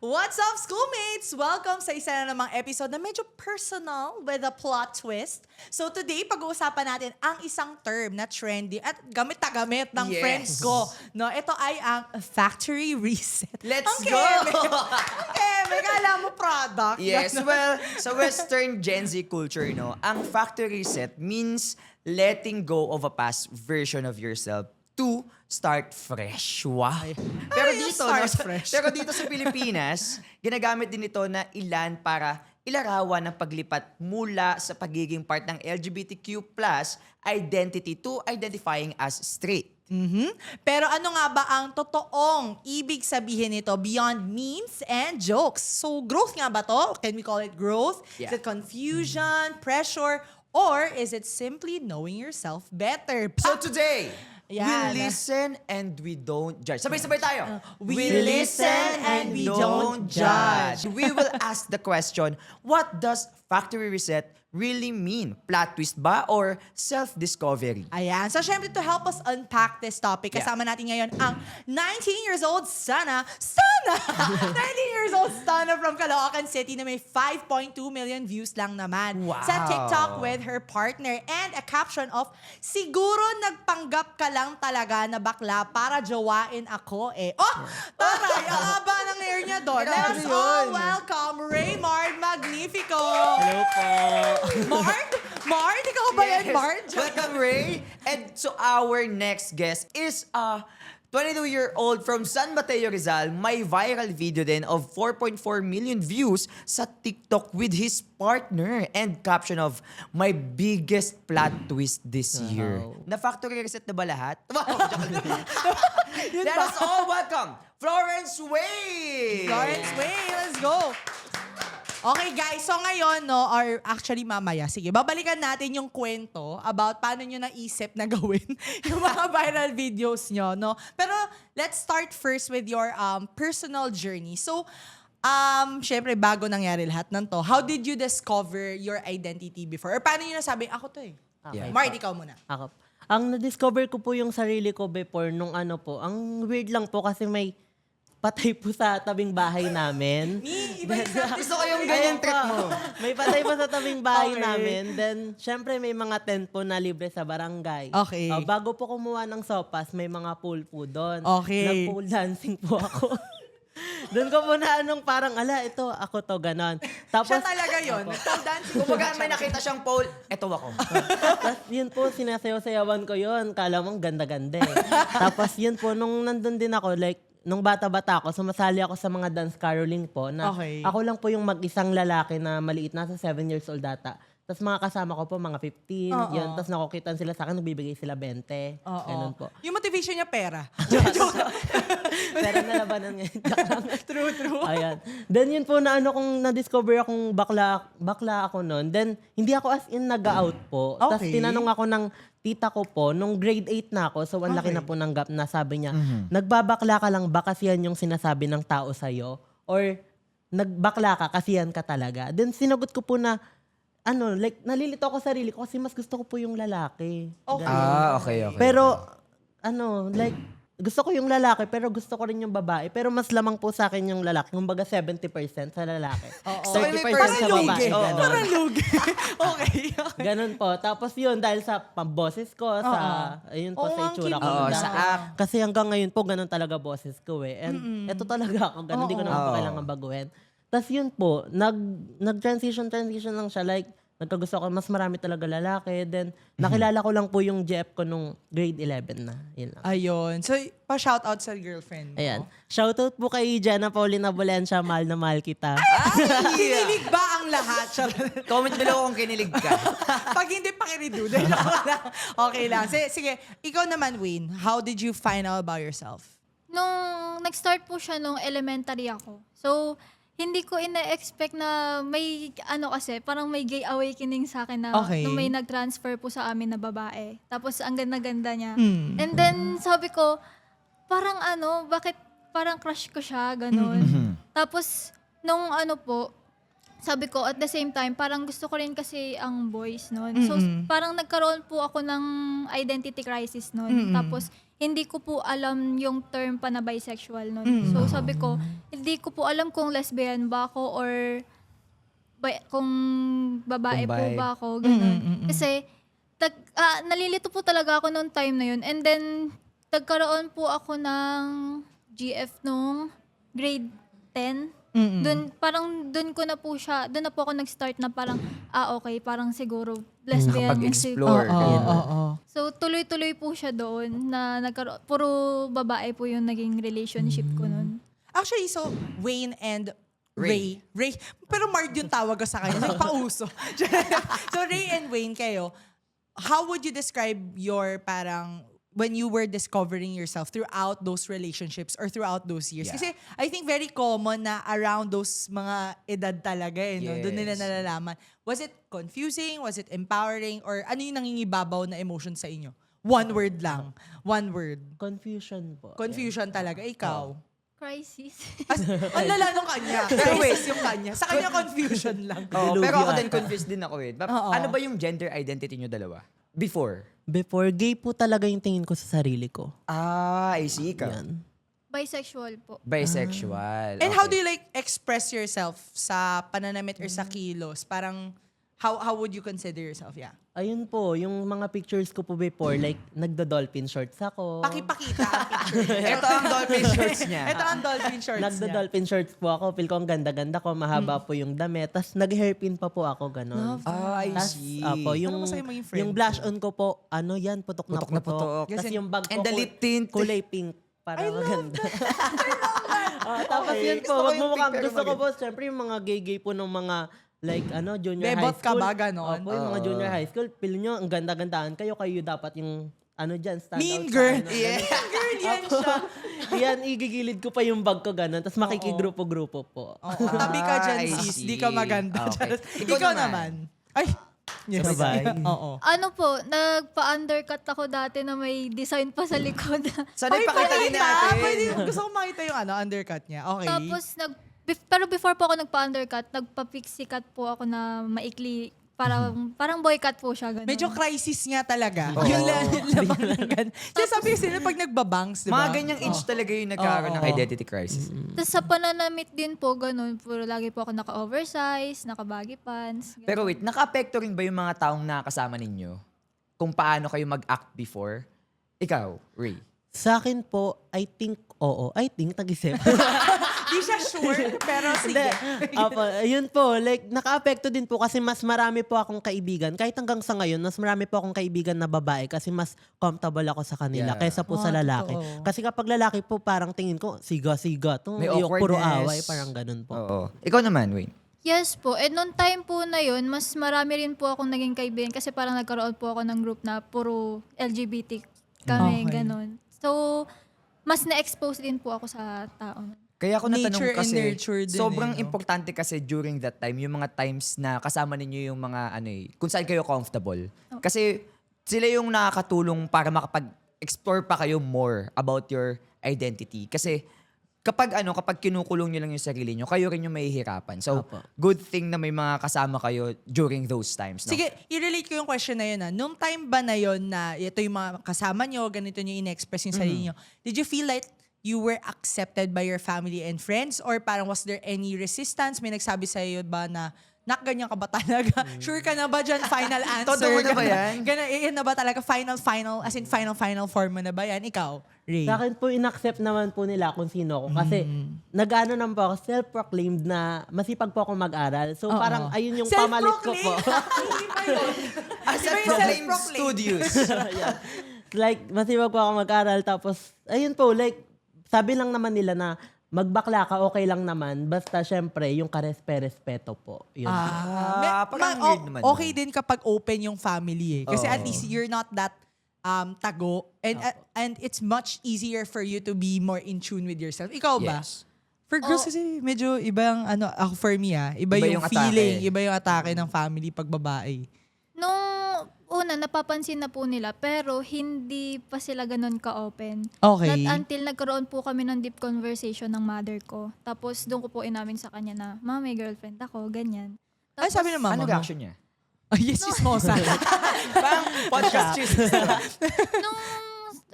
What's up, schoolmates? Welcome sa isa na namang episode na medyo personal with a plot twist. So today, pag-uusapan natin ang isang term na trendy at gamit na gamit ng friends ko. No, ito ay ang factory reset. Let's Okay, go! may kala mo product. Yes, Ganon. well, sa Western Gen Z culture, no, ang factory reset means letting go of a past version of yourself to start fresh. Wow. Pero Ay, dito, start no, fresh. pero dito sa Pilipinas, ginagamit din ito na ilan para ilarawan ng paglipat mula sa pagiging part ng LGBTQ+ identity to identifying as straight. Pero ano nga ba ang totoong ibig sabihin nito beyond memes and jokes? So growth nga ba to? Can we call it growth? Yeah. Is it confusion, pressure, or is it simply knowing yourself better? So today, Yan. we listen and we don't judge. Sabay-sabay tayo. We listen and we don't judge. We will ask the question, what does factory reset really mean? Plot twist ba or self-discovery? Ayan. So, syempre, to help us unpack this topic, Yeah. kasama natin ngayon ang 19 years old Sana! 19 years old Sana from Caloocan City na may 5.2 million views lang naman. Wow. Sa TikTok with her partner and a caption of, siguro nagpanggap ka lang talaga na bakla para jowain ako eh. Oh! Taray! Ang haba ng hair niya doon. Let us Grabe all yun. welcome Raymard Magnifico! Hello po. Mard? Mard? Ikaw ba yan, Mard? Welcome, Ray. And so our next guest is a 22-year-old from San Mateo, Rizal. May viral video din of 4.4 million views sa TikTok with his partner and caption of, my biggest plot twist this year. Na factory reset na ba lahat? Wow, joke lang. Let us all welcome Florence Way! Florence Way, let's go! Okay guys, so ngayon, no, or actually mamaya, sige, babalikan natin yung kwento about paano nyo naisip na gawin yung mga viral videos nyo, no? Pero let's start first with your personal journey. So, syempre, bago nangyari lahat ng to, how did you discover your identity before? Or paano nyo nasabi, ako to eh? Okay. Mard, ikaw muna. Ako. Ang na-discover ko po yung sarili ko before nung ano po, ang weird lang po kasi may patay po sa tabing bahay namin. Iba yung Gusto ko yung ganyan trick mo. May patay po sa tabing bahay Okay. namin. Then, syempre may mga tent po na libre sa barangay. Okay. Bago po kumuha ng sopas, may mga pool po doon. Okay. Nag-pool dancing po ako. Doon ko po na anong parang, ala, ito, ako to, ganon. Tapos, Siya talaga yun. Nagpa-dancing. Kumbaga may nakita siyang pole, eto ako. Tapos yun po, sinasayaw-sayawan ko yun. Kala mong ganda-ganda eh. Tapos yun po, nung nandun din ako, like, nung bata-bata ako, sumasali ako sa mga dance caroling po na Okay. ako lang po yung mag-isang lalaki na maliit, nasa 7 years old data. Tapos mga kasama ko po, mga 15, Oo. yun. Tapos nakukitan sila sa akin, nagbibigay sila 20. Oo. Ganun po. Yung motivation niya, pera. Pero nalabanan ngayon. True. Ayan. Then yun po na ano kung na-discover akong bakla ako noon. Then hindi ako as in nag-out po. Tapos Okay. tinanong ako ng tita ko po, nung grade 8 na ako, so ang laki Okay. na po ng gap na sabi niya, nagbabakla ka lang ba kasi yan yung sinasabi ng tao sa'yo? Or nagbakla ka kasi yan ka talaga? Then sinagot ko po na, ano, like, nalilito ako sa sarili ko kasi mas gusto ko po yung lalaki. Okay. Ganun. Okay. Pero, ano, like, gusto ko yung lalaki, pero gusto ko rin yung babae. Pero mas lamang po sa akin yung lalaki. Kumbaga 70% sa lalaki. Oo. 30% Parang sa lugi. babae. Ganon. Parang lugi. Okay. Ganon po. Tapos yun, dahil sa pamboses ko, sa, ayun po, Oo, sa ang itsura ko. kinis. Oo, Na- sa act. Kasi hanggang ngayon po, ganon talaga boses ko eh. And eto talaga ako, ganon. Hindi ko naman po Oo. kailangan baguhin. Tapos yun po, nag-transition lang siya. Like, nagkagusto ko, mas marami talaga lalaki. Then, nakilala ko lang po yung Jeff ko nung grade 11 na. Yun lang. Ayun. So, pa-shoutout sa girlfriend mo. Ayan. Shoutout po kay Jenna Paulina Bolencia, mahal na mahal kita. Kinilig ba ang lahat? Comment below kung kinilig ka. Pag hindi, pakirido. Okay lang. Sige, ikaw naman, Wayne. How did you find out about yourself? Nung nag-start po siya nung elementary ako. So, hindi ko ina-expect na may, ano kasi, parang may gay awakening sa akin na Okay. nung may nag-transfer po sa amin na babae. Tapos, ang ganda-ganda niya. Hmm. And then, sabi ko, parang ano, bakit parang crush ko siya, ganun. Tapos, nung ano po, sabi ko, at the same time, parang gusto ko rin kasi ang boys noon. So, parang nagkaroon po ako ng identity crisis noon. Tapos, hindi ko po alam yung term pa na bisexual noon. So, sabi ko, hindi ko po alam kung lesbian ba ako or kung babae Kung po bi. ba ako. Ganun. Kasi, nalilito po talaga ako noong time na yun. And then, nagkaroon po ako ng GF nung grade 10. Doon ko na po siya, doon na po ako nag-start na parang, okay, parang siguro lesbian. Kapag-explore. Oo, ganyan. oo. So, tuloy-tuloy po siya doon na nagkaroon, puro babae po yung naging relationship ko noon. Actually, so Wayne and Ray. Pero Mard yung tawag ko sa kanya. Nagpauso. So Ray and Wayne kayo, how would you describe your parang when you were discovering yourself throughout those relationships or throughout those years? Yeah. Kasi I think very common na around those mga edad talaga eh. No? Doon nila Yes. nalalaman. Was it confusing? Was it empowering? Or ano yung nangingibabaw na emotion sa inyo? One word lang. One word. Confusion po. Confusion talaga. Ikaw. Crisis. Ang lala nung kanya. Pero wait. Crisis yung kanya. Sa kanya confusion lang. Oo, Dilugi pero ako ata. din confused din ako eh. Oo. Ano ba yung gender identity nyo dalawa? Before? Before, gay po talaga yung tingin ko sa sarili ko. I see. Ikaw. Yan. Bisexual po. Bisexual. And how Okay. do you like express yourself sa pananamit or sa kilos? Parang, how would you consider yourself? Yeah. Ayun po, yung mga pictures ko po before, like, nagda-dolphin shorts ako. Pakipakita ang picture. Ito ang dolphin shorts niya. Ito ang dolphin shorts niya. Nagda-dolphin shorts po ako. Feel ko ang ganda-ganda ko, mahaba po yung damit. Tapos nag-hairpin pa po ako, ganon. I Tas, see. yung, Ano masaya maging friend yung blush on ko po, ano yan, putok na Putok na putok. putok. Tapos Kasi- yung bag ko And the lip tint. kulay pink. Para maganda. Tapos Okay. yun po, Gusto ko wag yung mo mukhang, pink pero gusto ko maganda. po, syempre yung mga gay-gay po ng mga like junior Bebot high ka school. ba, ganon? Opo, yung mga junior high school, feel nyo, ang ganda-gandaan kayo dapat yung dyan, stand Mean out girl. sa Yeah. Girl, yan siya. Yan, igigilid ko pa yung bag ko ganon, tapos makikigrupo-grupo po. Oo, tabi ka dyan, I sis. see. Di ka maganda. Okay. Ikaw naman. Ay. Yes. Sabay. Oo. Ano po, nagpa-undercut ako dati na may design pa sa likod. So, nagpakita din natin. Pwede, gusto ko makita yung undercut niya. Okay. Tapos, pero before po ako nagpa-undercut, nagpa-pixie cut po ako na maikli. Parang boycut po siya. Ganun. Medyo crisis nga talaga. Oo. Yung labang ng gan. Kasi sabi sila pag nagbabangs, di ba? Mga ganyang age talaga yung nagkakaroon ng Oo. identity crisis. Tapos sa pananamit din po, ganun. Puro lagi po ako naka-oversize, naka-baggy pants. ganun. Pero wait, naka-apekto rin ba yung mga taong nakasama ninyo? Kung paano kayo mag-act before? Ikaw, Ray. Sa akin po, I think, oo. I think, tag-isip. Di siya sure, pero sige. Apo, yun po, like, naka-apekto din po kasi mas marami po akong kaibigan. Kahit hanggang sa ngayon, mas marami po akong kaibigan na babae kasi mas comfortable ako sa kanila Yeah. kaysa po sa lalaki. totoo. Kasi kapag lalaki po, parang tingin ko, siga-siga. To, May ayok, puro awkwardness. away, parang ganun po. Oo. Ikaw naman, Wayne. Yes po. And noong time po na yun, mas marami rin po akong naging kaibigan kasi parang nagkaroon po ako ng group na puro LGBT kami, Okay. ganun. So, mas na-expose din po ako sa tao. Kaya ako natanong Nature and kasi, nurture din sobrang eh, no? importante kasi during that time, yung mga times na kasama ninyo yung mga kung saan kayo comfortable. Kasi sila yung nakakatulong para makapag-explore pa kayo more about your identity. Kasi kapag kinukulong nyo lang yung sarili nyo, kayo rin yung mahihirapan. So, Opo. good thing na may mga kasama kayo during those times. No? Sige, i-relate ko yung question na yun. Nung time ba na yun na ito yung mga kasama nyo, ganito nyo in-express yung sarili nyo, did you feel like you were accepted by your family and friends? Or parang was there any resistance? May nagsabi sa'yo ba na, nak, ganyan ka ba talaga? Sure ka na ba dyan? Final answer? Todo mo na ba yan? Yan na ba talaga? Final, as in final form mo na ba yan? Ikaw, Ray? Sa akin po, in-accept naman po nila kung sino ako. Kasi, nag-ano naman po ako, self-proclaimed na masipag po ako mag-aral. So, Oo. parang ayun yung pamalit ko po. Hindi ba yun? As Iba a yung proclaimed self-proclaimed. studios. Yeah. Like, masipag po ako mag-aral. Tapos, ayun po, like, sabi lang naman nila na magbakla ka, okay lang naman. Basta, syempre, yung karespe-respeto po. Yun. Parang weird naman. Okay din kapag open yung family eh. Kasi Oo. at least you're not that tago. And it's much easier for you to be more in tune with yourself. Ikaw ba? Yes. For girls kasi medyo iba yung ako for me iba, Iba yung yung feeling, atake. iba yung atake ng family pag babae. Nung una, napapansin na po nila, pero hindi pa sila ganun ka-open. Okay. Not until nagkaroon po kami ng deep conversation ng mother ko. Tapos doon ko po inamin sa kanya na, Ma, may girlfriend ako, ganyan. Ay, sabi ng mama Ano mo? reaction niya? Ay, yes, chismosa. Parang podcast chismis. Nung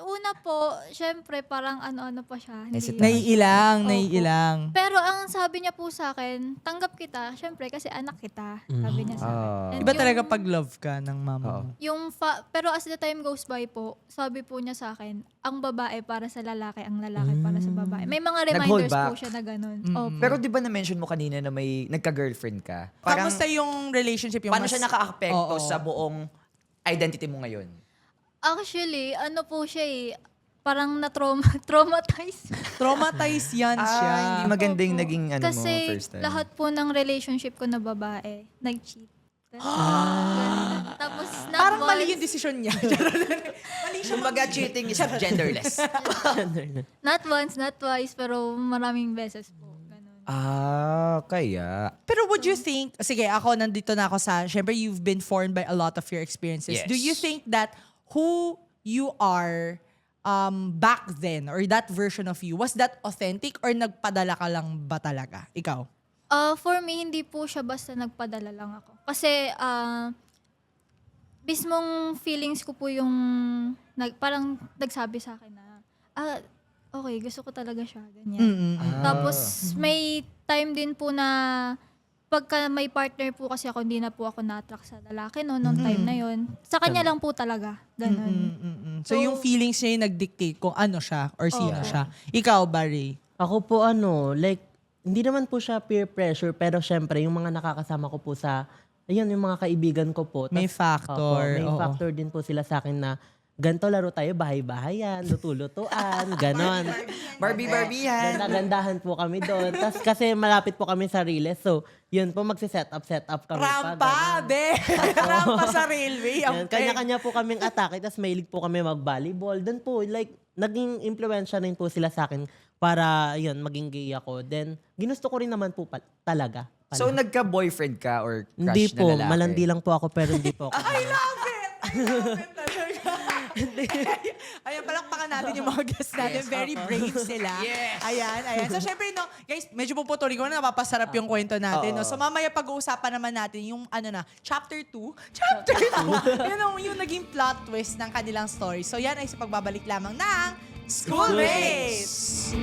una po, syempre parang ano-ano pa siya. Hindi, Naiilang. pero ang sabi niya po sa akin, tanggap kita, syempre kasi anak kita, sabi niya sa akin. And Iba yung- talaga pag love ka ng mama mo. pero as the time goes by po, sabi po niya sa akin, ang babae para sa lalaki, ang lalaki para sa babae. May mga Nag-hold reminders po back. siya na ganun. Opo. Pero di ba na-mention mo kanina na may nagka-girlfriend ka? Kamusta yung relationship? Yung Paano siya naka-apekto Oo. sa buong identity mo ngayon? Actually, ano po siya parang na-traumatize. Traumatized yan siya. Hindi magandang Opo. naging mo Kasi first time. lahat po ng relationship ko na babae, nag-cheat. Ganun. Tapos not Parang mali once, yung desisyon niya. Mali siya. Kumbaga, cheating is genderless. not once, not twice, pero maraming beses po. Ganun. Kaya. Pero would you think, sige, ako nandito na ako sa, syempre you've been formed by a lot of your experiences. Yes. Do you think that who you are back then, or that version of you, was that authentic or nagpadala ka lang ba talaga? Ikaw? For me, hindi po siya basta nagpadala lang ako. Kasi, mismong feelings ko po yung, parang nagsabi sa akin na, okay, gusto ko talaga siya, ganyan. Tapos, may time din po na, pagka may partner po kasi ako, hindi na po ako na-attract sa lalaki nung time na yon. Sa kanya lang po talaga. Ganun. So, yung feelings niya yung nag-dictate kung ano siya or sino siya. Ikaw, Barry? Ako po like, hindi naman po siya peer pressure, pero syempre, yung mga nakakasama ko po sa, ayun, yung mga kaibigan ko po. May factor, May oo. factor din po sila sa akin na, ganito laro tayo, bahay-bahayan, luto-lutuan, ganon. Barbihan. Gandahan po kami doon. Tapos kasi malapit po kami sa Riles. So, yun po set up kami pa. Rampa, ganon. be! Rampa sa railway. Yan, kanya-kanya po kaming atake, tapos mahilig po kami mag-volleyball. Doon po, like, naging impluensya rin po sila sa akin para, yun, maging gay ako. Then, ginusto ko rin naman po talaga. So, nagka-boyfriend ka or crush Hindi na po, lalaki? malandi lang po ako, pero hindi po ako. I love it! I love it talaga. Ayan, palakpakan natin yung mga guests natin. Very brave sila. Yes. Ayan. So, syempre, no, guys, medyo puputuli ko na napapasarap yung kwento natin. No? So, mamaya pag-uusapan naman natin yung, chapter 2. Chapter 2! yung naging plot twist ng kanilang story. So, yan ay sa pagbabalik lamang ng School Mates!